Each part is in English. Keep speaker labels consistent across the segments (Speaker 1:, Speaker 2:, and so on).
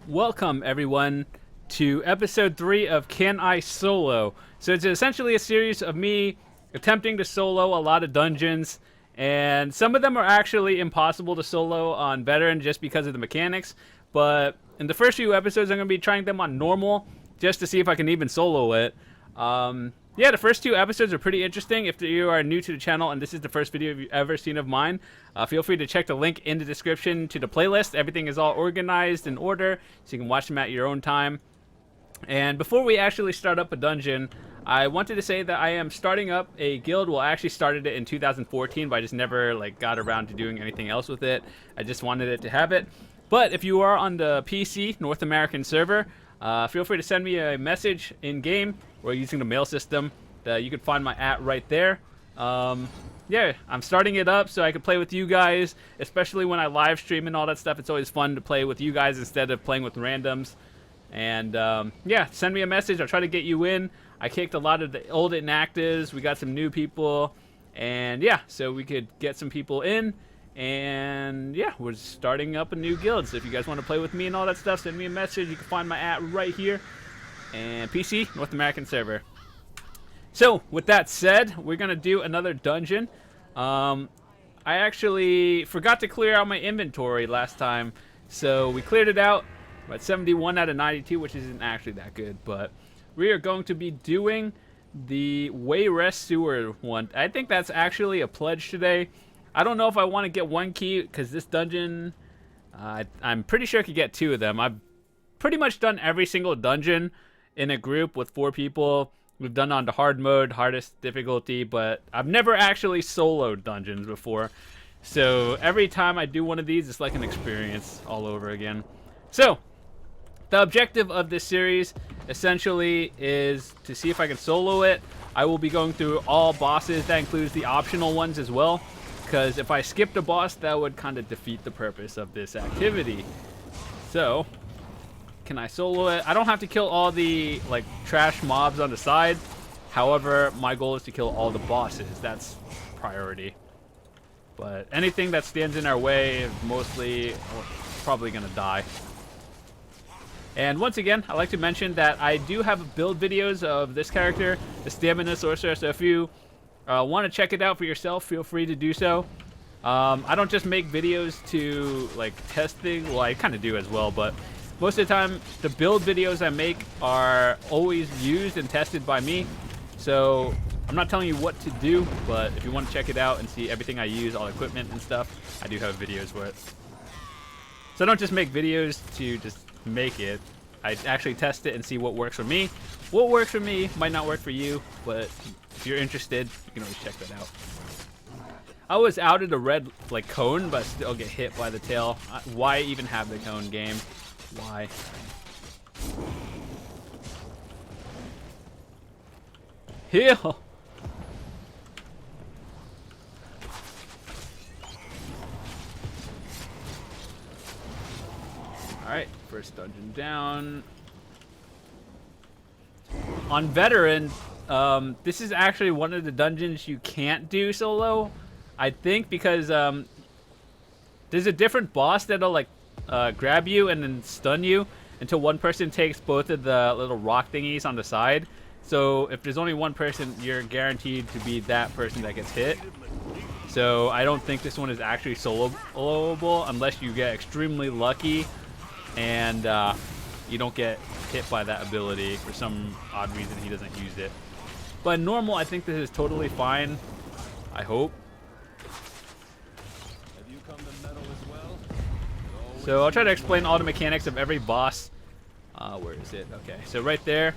Speaker 1: Welcome, everyone, to episode 3 of Can I Solo? So it's essentially a series of me attempting to solo a lot of dungeons, and some of them are actually impossible to solo on veteran just because of the mechanics, but in the first few episodes I'm going to be trying them on normal just to see if I can even solo it. Yeah, the first 2 episodes are pretty interesting. If you are new to the channel and this is the first video you've ever seen of mine, feel free to check the link in the description to the playlist. Everything is all organized in order, so you can watch them at your own time. And before we actually start up a dungeon, I wanted to say that I am starting up a guild. Well, I actually started it in 2014, but I just never got around to doing anything else with it. I just wanted it to have it. But if you are on the PC North American server, feel free to send me a message in-game or using the mail system. You can find my right there. Yeah, I'm starting it up so I can play with you guys, especially when I live stream and all that stuff. It's always fun to play with you guys instead of playing with randoms. And yeah, send me a message. I'll try to get you in. I kicked a lot of the old inactives. We got some new people. And yeah, so we could get some people in. And yeah, we're starting up a new guild. So if you guys want to play with me and all that stuff, send me a message. You can find my right here. And PC, North American server. So with that said, we're going to do another dungeon. I actually forgot to clear out my inventory last time. So we cleared it out. We're at 71 out of 92, which isn't actually that good. But we are going to be doing the Wayrest Sewers one. I think that's actually a pledge today. I don't know if I want to get 1 key, because this dungeon, I'm pretty sure I could get 2 of them. I've pretty much done every single dungeon in a group with 4 people. We've done on the hard mode, hardest difficulty, but I've never actually soloed dungeons before. So every time I do one of these, it's like an experience all over again. So the objective of this series essentially is to see if I can solo it. I will be going through all bosses. That includes the optional ones as well, because if I skipped a boss, that would kind of defeat the purpose of this activity. So can I solo it? I don't have to kill all the trash mobs on the side. However, my goal is to kill all the bosses. That's priority. But anything that stands in our way is mostly probably gonna die. And once again, I'd like to mention that I do have build videos of this character, the Stamina Sorcerer. So if you want to check it out for yourself, feel free to do so. I don't just make videos to test things. Well, I kind of do as well, but most of the time the build videos I make are always used and tested by me. So I'm not telling you what to do, but if you want to check it out and see everything I use, all the equipment and stuff, I do have videos for it. So I don't just make videos to just make it. I actually test it and see what works for me. What works for me might not work for you, but if you're interested, you can always check that out. I was out of the red cone, but I still get hit by the tail. Why even have the cone game? Why? Heal! Alright, first dungeon down. On veteran, this is actually one of the dungeons you can't do solo, I think, because there's a different boss that'll grab you and then stun you until one person takes both of the little rock thingies on the side. So if there's only one person, you're guaranteed to be that person that gets hit. So I don't think this one is actually soloable unless you get extremely lucky and you don't get hit by that ability for some odd reason he doesn't use it. But normal, I think this is totally fine. I hope. So I'll try to explain all the mechanics of every boss. Where is it? Okay, so right there.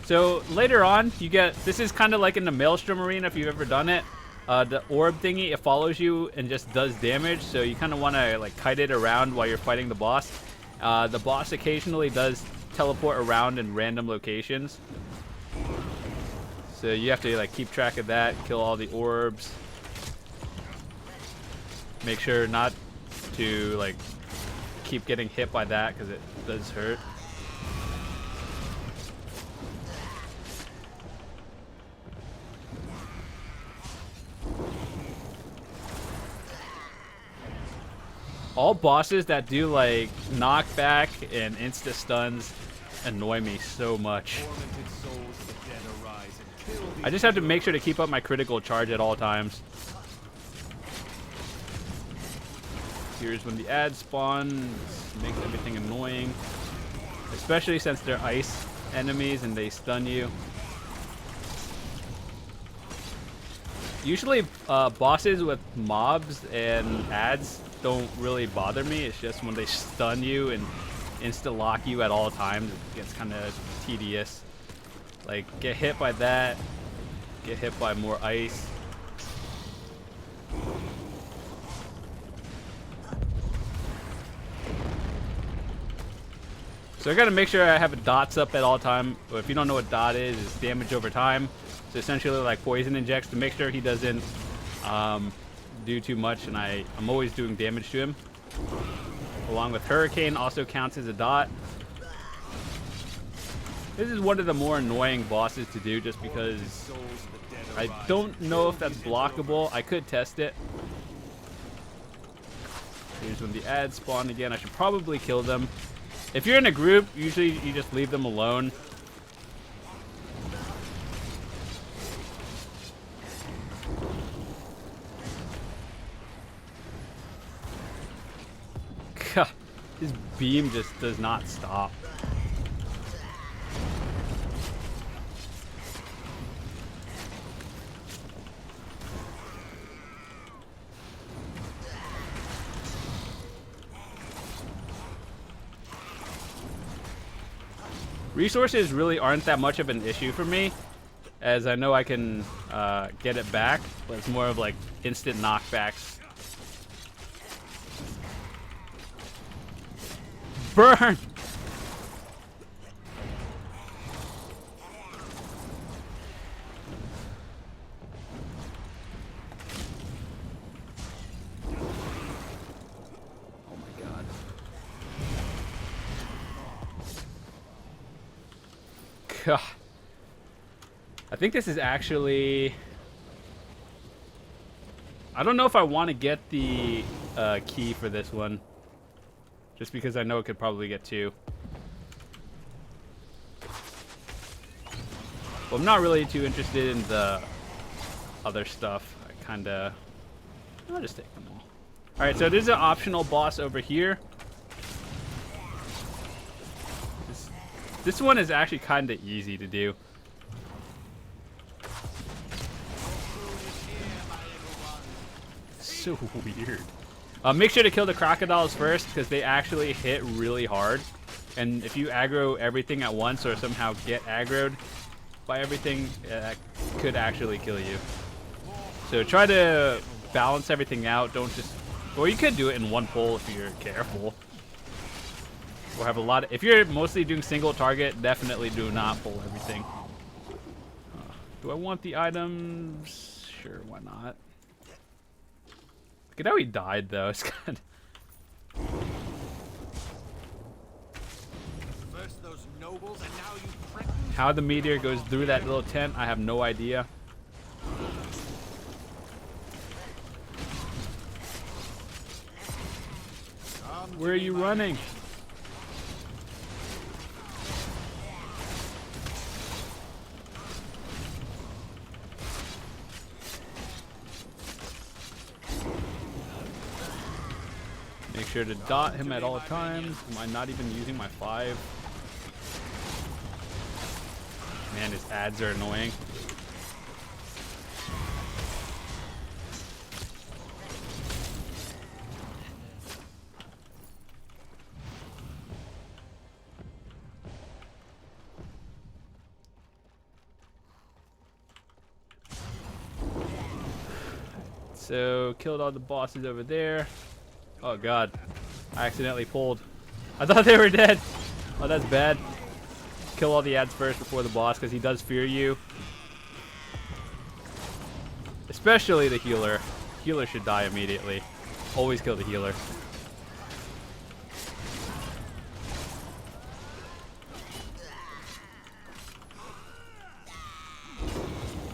Speaker 1: So later on, you get, this is kind of like in the Maelstrom Arena if you've ever done it. The orb thingy, it follows you and just does damage. So you kind of want to kite it around while you're fighting the boss. The boss occasionally does teleport around in random locations. So you have to keep track of that, kill all the orbs. Make sure not to keep getting hit by that because it does hurt. All bosses that do like knockback and insta stuns annoy me so much. I just have to make sure to keep up my critical charge at all times. Here's when the ads spawn. This makes everything annoying, especially since they're ice enemies and they stun you. Usually bosses with mobs and ads don't really bother me. It's just when they stun you and insta-lock you at all times, it gets kind of tedious. Like, get hit by that, get hit by more ice. So I gotta make sure I have dots up at all time. If you don't know what dot is, it's damage over time. So essentially like poison injects to make sure he doesn't do too much, and I'm always doing damage to him. Along with Hurricane also counts as a dot. This is one of the more annoying bosses to do just because I don't know if that's blockable. I could test it. Here's when the ads spawn again. I should probably kill them. If you're in a group, usually you just leave them alone. God, his beam just does not stop. Resources really aren't that much of an issue for me, as I know I can get it back, but it's more of like instant knockbacks. Burn! God. I think this is actually... I don't know if I want to get the key for this one. Just because I know it could probably get two. Well, I'm not really too interested in the other stuff. I kinda... I'll just take them all. Alright, so there's an optional boss over here. This one is actually kind of easy to do. So weird. Make sure to kill the crocodiles first, because they actually hit really hard. And if you aggro everything at once, or somehow get aggroed by everything, that could actually kill you. So try to balance everything out. Don't just... Or you could do it in one pull if you're careful. Or have a lot of, if you're mostly doing single target, definitely do not pull everything. Do I want the items? Sure, why not? Look at how he died, though. It's kind of...
Speaker 2: First those nobles, and now you
Speaker 1: How the meteor goes through that little tent, I have no idea. Where are you running? Make sure to dot him at all times. Am I not even using my 5? Man, his ads are annoying. So, killed all the bosses over there. Oh god, I accidentally pulled. I thought they were dead. Oh, that's bad. Kill all the ads first before the boss, because he does fear you. Especially the healer. Healer should die immediately. Always kill the healer.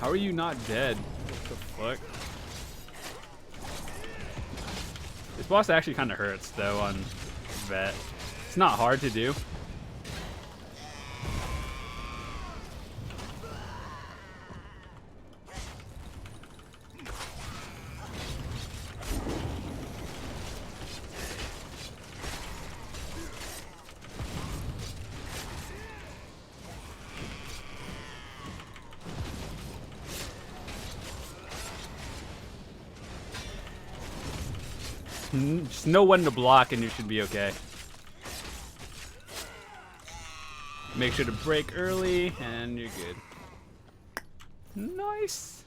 Speaker 1: How are you not dead? What the fuck? This This boss actually kind of hurts, though, on Vet. It's not hard to do. Just know when to block and you should be okay. Make sure to break early and you're good. Nice.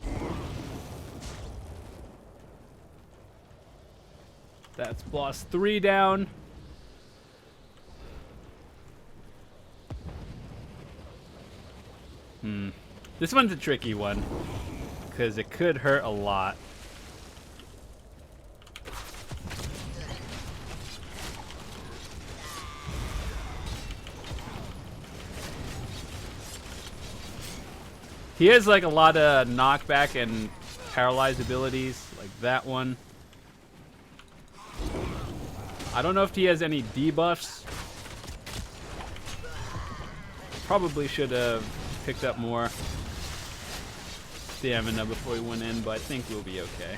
Speaker 1: That's boss 3 down. This one's a tricky one because it could hurt a lot. He has like a lot of knockback and paralyzed abilities, like that one. I don't know if he has any debuffs. Probably should have picked up more stamina before he went in, but I think we'll be okay.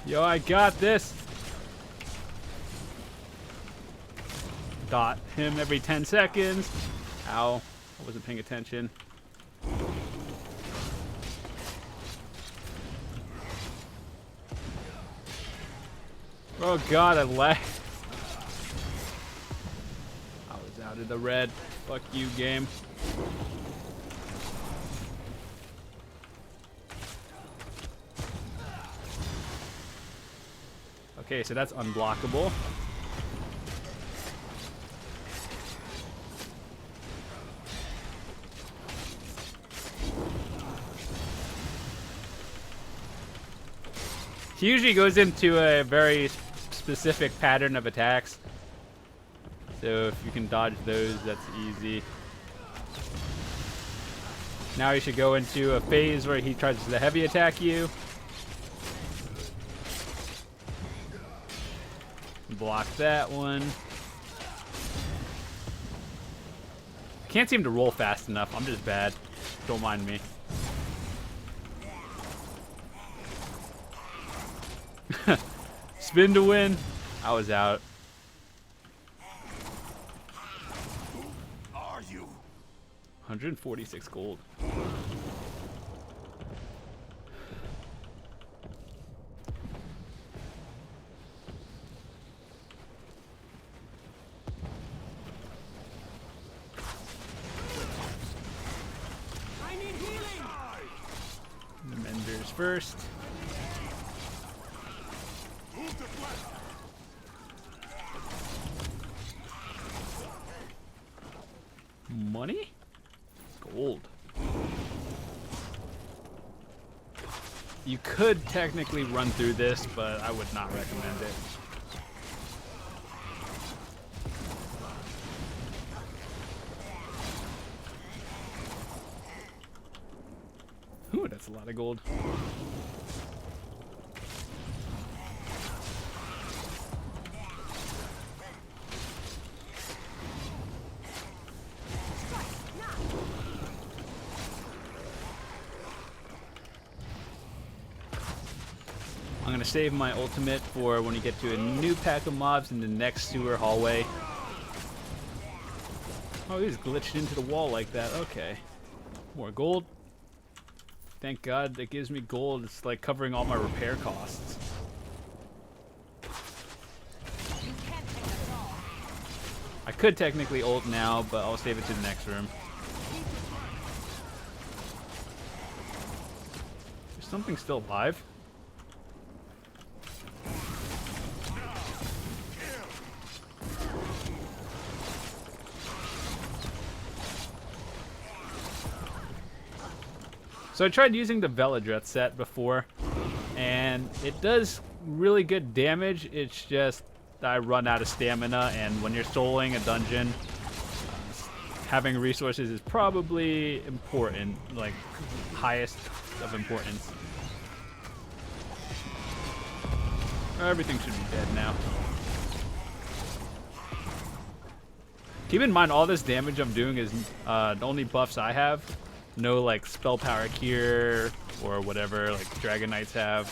Speaker 1: Yo, I got this. Dot him every 10 seconds. Ow, I wasn't paying attention. Oh god, I lagged. I was out of the red. Fuck you, game. Okay, so that's unblockable. He usually goes into a very specific pattern of attacks. So if you can dodge those, that's easy. Now he should go into a phase where he tries to heavy attack you. Block that one. Can't seem to roll fast enough. I'm just bad. Don't mind me. Spin to win. I was out.
Speaker 2: Who are you?
Speaker 1: 146 gold.
Speaker 2: I need healing.
Speaker 1: The Menders first. Money? Gold. You could technically run through this, but I would not recommend it. Ooh, that's a lot of gold. I'm gonna save my ultimate for when you get to a new pack of mobs in the next sewer hallway. Oh, he's glitched into the wall like that. Okay. More gold. Thank God that gives me gold. It's like covering all my repair costs. I could technically ult now, but I'll save it to the next room. Is something still alive? So I tried using the Veladret set before, and it does really good damage. It's just I run out of stamina, and when you're soloing a dungeon, having resources is probably important, like highest of importance. Everything should be dead now. Keep in mind, all this damage I'm doing is the only buffs I have. No like spell power cure or whatever like Dragon Knights have.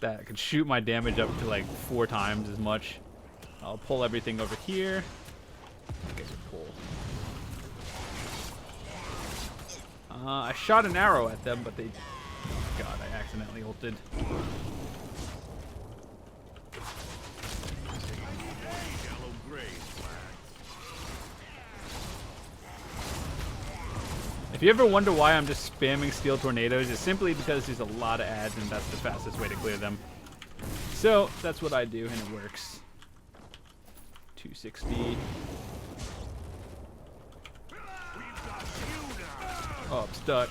Speaker 1: That could shoot my damage up to like 4 times as much. I'll pull everything over here. I guess pull. I shot an arrow at them, but they... Oh god, I accidentally ulted. If you ever wonder why I'm just spamming steel tornadoes, it's simply because there's a lot of ads and that's the fastest way to clear them. So that's what I do and it works. 260. Oh, I'm stuck.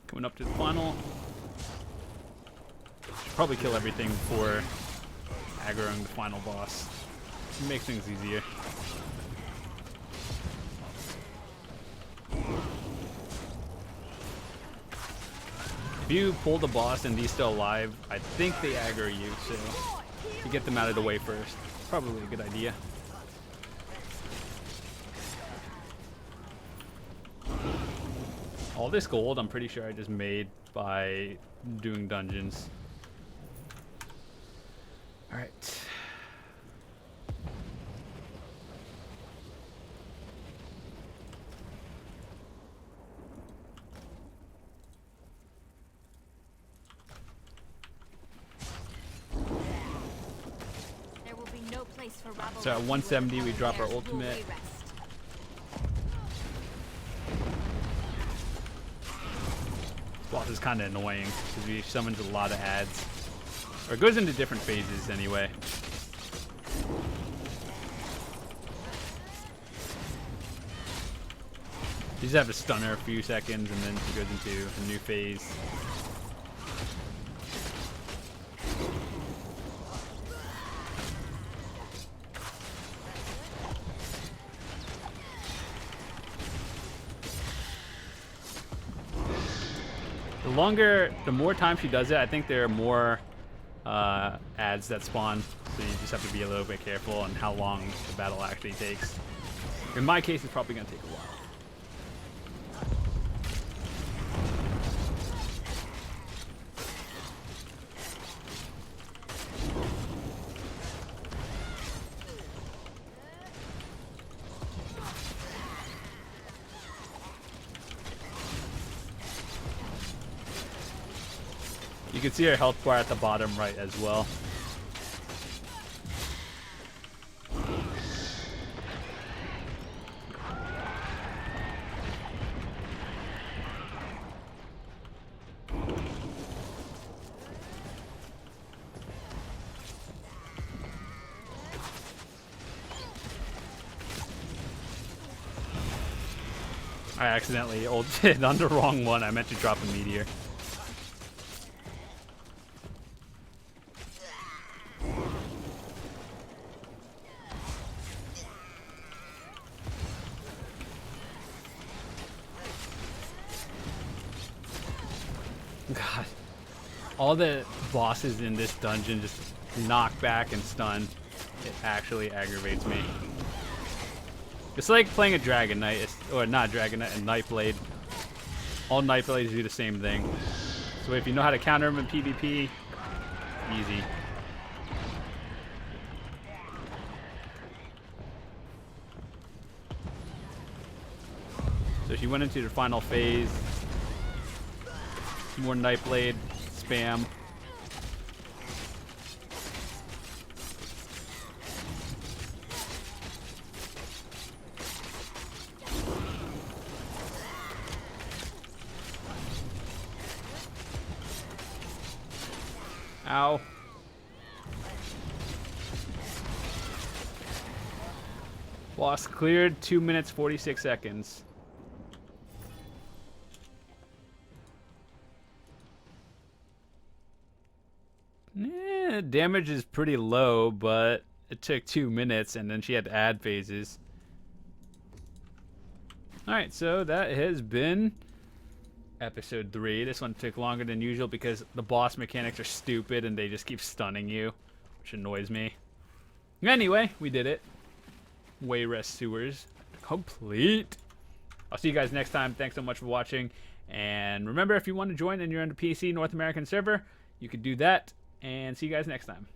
Speaker 1: Coming up to the final. Should probably kill everything before aggroing the final boss. It makes things easier. If you pull the boss and he's still alive, I think they aggro you, so you get them out of the way first. Probably a good idea. All this gold, I'm pretty sure I just made by doing dungeons. Alright.
Speaker 3: There will be no place for rabble.
Speaker 1: So at 170 we drop our ultimate. Boss is kind of annoying because he summons a lot of ads. Or it goes into different phases anyway. You just have to stun her a few seconds and then she goes into a new phase. The more time she does it, I think there are more ads that spawn, so you just have to be a little bit careful on how long the battle actually takes. In my case, it's probably going to take a while. You can see her health bar at the bottom right as well. I accidentally ulted on the wrong one. I meant to drop a meteor. God, all the bosses in this dungeon just knock back and stun. It actually aggravates me. It's like playing a Dragon Knight, or not Dragon Knight, a Nightblade. All Nightblades do the same thing. So if you know how to counter them in PvP, easy. So she went into the final phase. More Nightblade spam. Ow. Boss cleared, 2 minutes 46 seconds. Damage is pretty low, but it took 2 minutes, and then she had to add phases. Alright, so that has been episode 3. This one took longer than usual because the boss mechanics are stupid and they just keep stunning you, which annoys me. Anyway, we did it. Wayrest Sewers complete. I'll see you guys next time. Thanks so much for watching. And remember, if you want to join and you're on the PC North American server, you could do that. And see you guys next time.